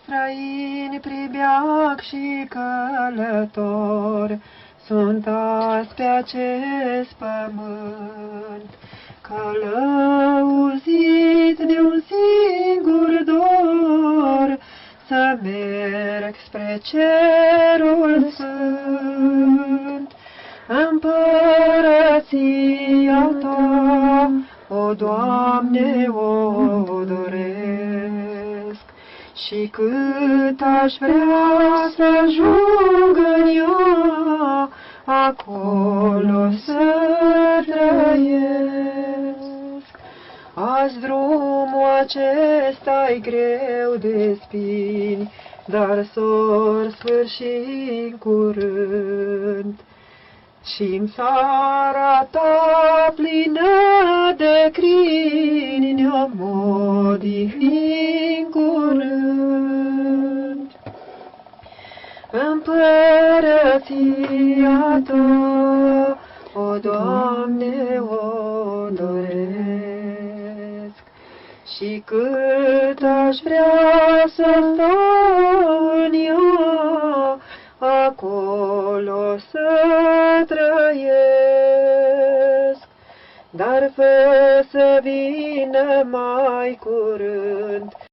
străini, pribeag și călător, sunt azi pe acest pământ, călăuzit de un singur dor, să merg spre cerul sfânt. Împărăția Ta, o Doamne, o doresc, și cât aș vrea să ajung în ea, acolo să trăiesc. Azi drumul acesta-i greu de spini, dar s-or sfârși în curând. Și-n țara Ta plină de crini, ne-o odihni în curând. Împărăția Ta, o Doamne, o doresc, și cât aș vrea să stau în ea, acolo să trăiesc. Dar fă să vină mai curând